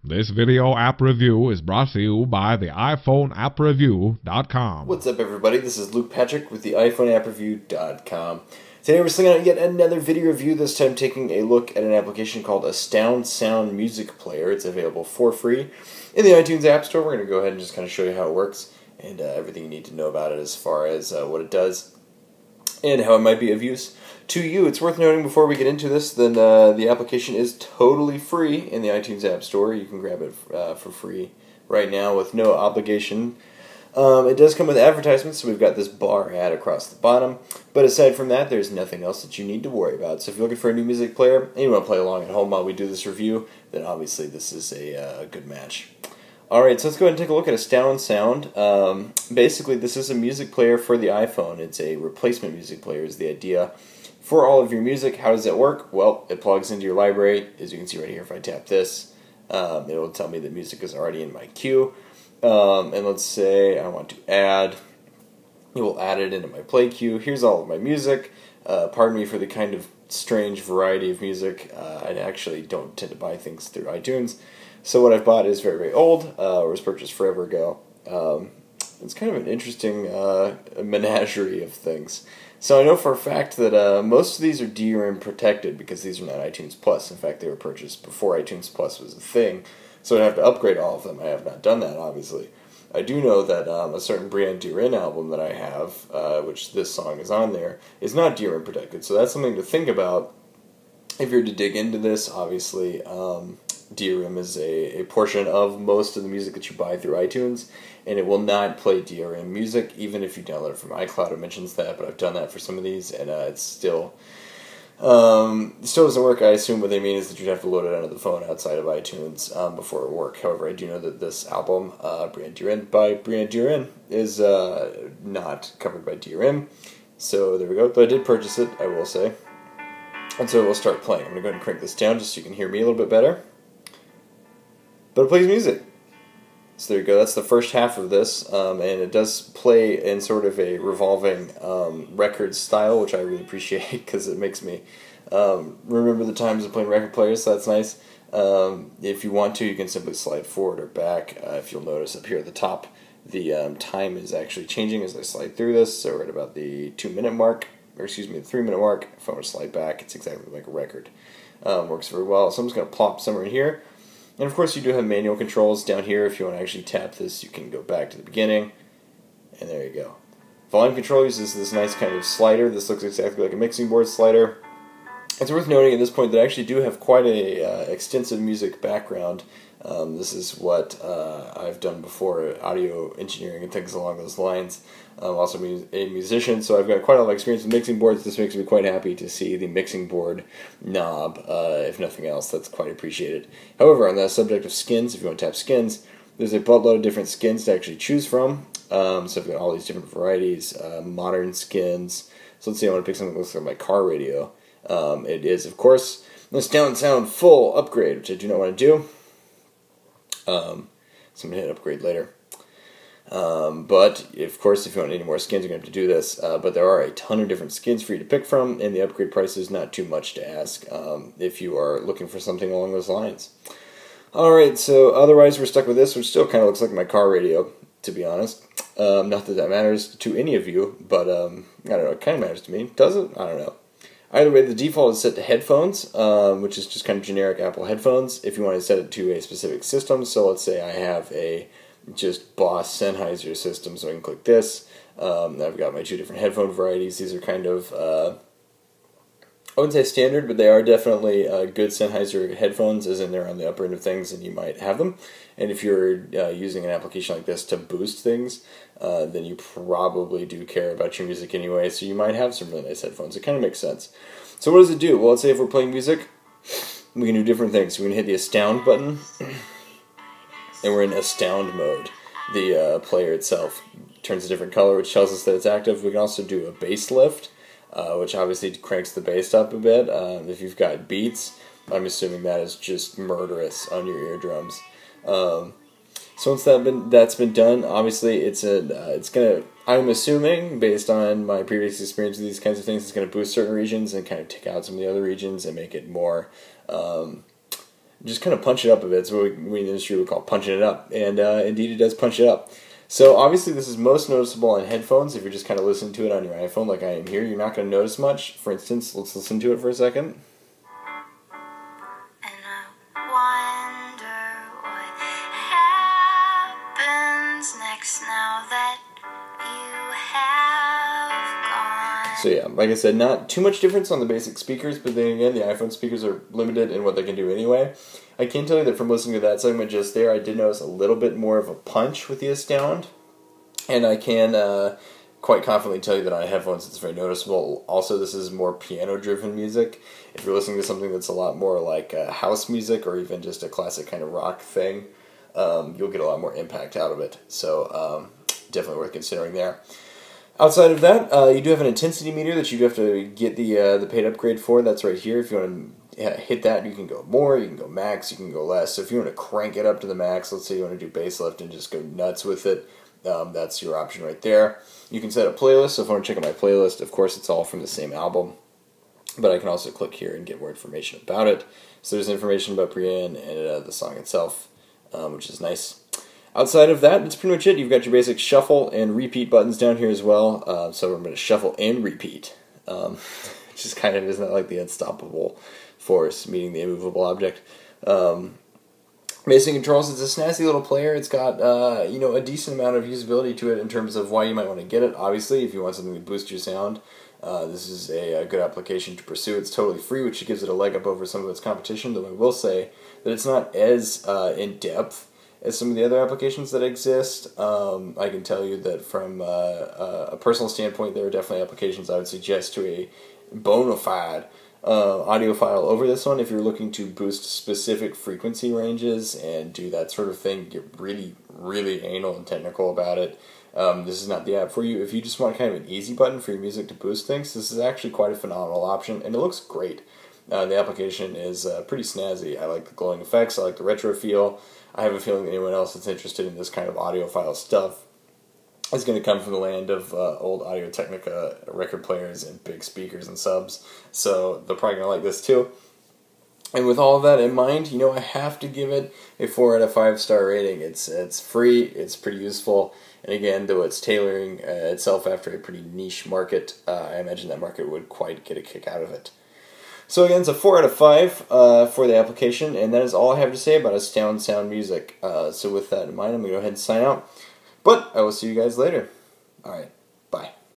This video app review is brought to you by the iPhoneAppReview.com. What's up, everybody? This is Luke Patrick with the iPhoneAppReview.com. Today we're slinging out yet another video review, this time taking a look at an application called AstoundSound Music Player. It's available for free in the iTunes App Store. We're going to go ahead and just kind of show you how it works and everything you need to know about it as far as what it does and how it might be of use to you. It's worth noting before we get into this, then the application is totally free in the iTunes App Store. You can grab it for free right now with no obligation. It does come with advertisements, so we've got this bar ad across the bottom. But aside from that, there's nothing else that you need to worry about. So if you're looking for a new music player and you want to play along at home while we do this review, then obviously this is a good match. Alright, so let's go ahead and take a look at AstoundSound. Basically, this is a music player for the iPhone. It's a replacement music player is the idea for all of your music. How does that work? Well, it plugs into your library. As you can see right here, if I tap this, it will tell me that music is already in my queue. And let's say I want to add, it will add it into my play queue. Here's all of my music. Pardon me for the kind of strange variety of music. I actually don't tend to buy things through iTunes. So what I've bought is very, very old, or was purchased forever ago. It's kind of an interesting menagerie of things. So I know for a fact that most of these are DRM protected because these are not iTunes Plus. In fact, they were purchased before iTunes Plus was a thing. So I'd have to upgrade all of them. I have not done that, obviously. I do know that a certain Brian Durin album that I have, which this song is on there, is not DRM protected. So that's something to think about if you're to dig into this. Obviously, DRM is a portion of most of the music that you buy through iTunes, and it will not play DRM music, even if you download it from iCloud. It mentions that, but I've done that for some of these, and it's still doesn't work. I assume what they mean is that you'd have to load it onto the phone outside of iTunes before it would work. However, I do know that this album, Brian Durin, by Brian Durin, is not covered by DRM. So there we go. Though I did purchase it, I will say. And so it will start playing. I'm going to go ahead and crank this down just so you can hear me a little bit better. But it plays music. So there you go. That's the first half of this, and it does play in sort of a revolving record style, which I really appreciate because it makes me remember the times of playing record players, so that's nice. If you want to, you can simply slide forward or back. If you'll notice up here at the top, the time is actually changing as I slide through this, so we're at about the 2-minute mark, or excuse me, the 3-minute mark. If I want to slide back, it's exactly like a record. Works very well. So I'm just going to plop somewhere in here. And of course you do have manual controls down here. If you want to actually tap this, you can go back to the beginning. And there you go. Volume control uses this nice kind of slider. This looks exactly like a mixing board slider. It's worth noting at this point that I actually do have quite a extensive music background. This is what I've done before, audio engineering and things along those lines. I'm also a musician, so I've got quite a lot of experience with mixing boards. This makes me quite happy to see the mixing board knob. If nothing else, that's quite appreciated. However, on the subject of skins, if you want to tap skins, there's a buttload of different skins to actually choose from. So I've got all these different varieties, modern skins. So let's see, I want to pick something that looks like my car radio. It is, of course, the AstoundSound full upgrade, which I do not want to do. So I'm going to hit upgrade later. But, of course, if you want any more skins, you're going to have to do this. But there are a ton of different skins for you to pick from, and the upgrade price is not too much to ask if you are looking for something along those lines. Alright, so otherwise we're stuck with this, which still kind of looks like my car radio, to be honest. Not that that matters to any of you, but, I don't know, it kind of matters to me. Does it? I don't know. Either way, the default is set to headphones, which is just kind of generic Apple headphones. If you want to set it to a specific system, so let's say I have a just Boss Sennheiser system, so I can click this. I've got my two different headphone varieties. These are kind of, I wouldn't say standard, but they are definitely good Sennheiser headphones, as in they're on the upper end of things, and you might have them. And if you're using an application like this to boost things, then you probably do care about your music anyway, so you might have some really nice headphones. It kind of makes sense. So what does it do? Well, let's say if we're playing music, we can do different things. So we can hit the Astound button, and we're in Astound mode. The player itself turns a different color, which tells us that it's active. We can also do a bass lift, which obviously cranks the bass up a bit. If you've got beats, I'm assuming that is just murderous on your eardrums. So once that's been done, obviously it's gonna, I'm assuming, based on my previous experience with these kinds of things, it's gonna boost certain regions and kind of take out some of the other regions and make it more just kind of punch it up a bit. It's what we in the industry would call punching it up, and indeed it does punch it up. So obviously this is most noticeable on headphones. If you're just kind of listening to it on your iPhone like I am here, you're not going to notice much. For instance, let's listen to it for a second. And I wonder what happens next now that you have gone. So yeah, like I said, not too much difference on the basic speakers, but then again, the iPhone speakers are limited in what they can do anyway. I can tell you that from listening to that segment just there, I did notice a little bit more of a punch with the Astound, and I can quite confidently tell you that on headphones it's very noticeable. Also, this is more piano-driven music. If you're listening to something that's a lot more like house music or even just a classic kind of rock thing, you'll get a lot more impact out of it. So definitely worth considering there. Outside of that, you do have an intensity meter that you do have to get the paid upgrade for. That's right here. If you want to hit that, you can go more, you can go max, you can go less. So if you want to crank it up to the max, let's say you want to do bass lift and just go nuts with it, that's your option right there. You can set a playlist. So if I want to check out my playlist, of course it's all from the same album, but I can also click here and get more information about it. So there's information about Brienne and the song itself, which is nice. Outside of that, that's pretty much it. You've got your basic shuffle and repeat buttons down here as well. So I'm going to shuffle and repeat, which is kind of, isn't that like the unstoppable force meeting the immovable object? Basic controls, it's a snazzy little player. It's got a decent amount of usability to it in terms of why you might want to get it. Obviously, if you want something to boost your sound, this is a good application to pursue. It's totally free, which gives it a leg up over some of its competition, though I will say that it's not as in-depth as some of the other applications that exist. I can tell you that from a personal standpoint, there are definitely applications I would suggest to a bona fide audiophile over this one. If you're looking to boost specific frequency ranges and do that sort of thing, get really, really anal and technical about it, this is not the app for you. If you just want kind of an easy button for your music to boost things, this is actually quite a phenomenal option, and it looks great. The application is pretty snazzy. I like the glowing effects, I like the retro feel. I have a feeling that anyone else that's interested in this kind of audiophile stuff is going to come from the land of old Audio-Technica record players and big speakers and subs, so they're probably going to like this too. And with all of that in mind, I have to give it a 4 out of 5 star rating. It's free, it's pretty useful, and again, though it's tailoring itself after a pretty niche market, I imagine that market would quite get a kick out of it. So again, it's a 4 out of 5 for the application, and that is all I have to say about AstoundSound Music. So with that in mind, I'm going to go ahead and sign out. But I will see you guys later. Alright.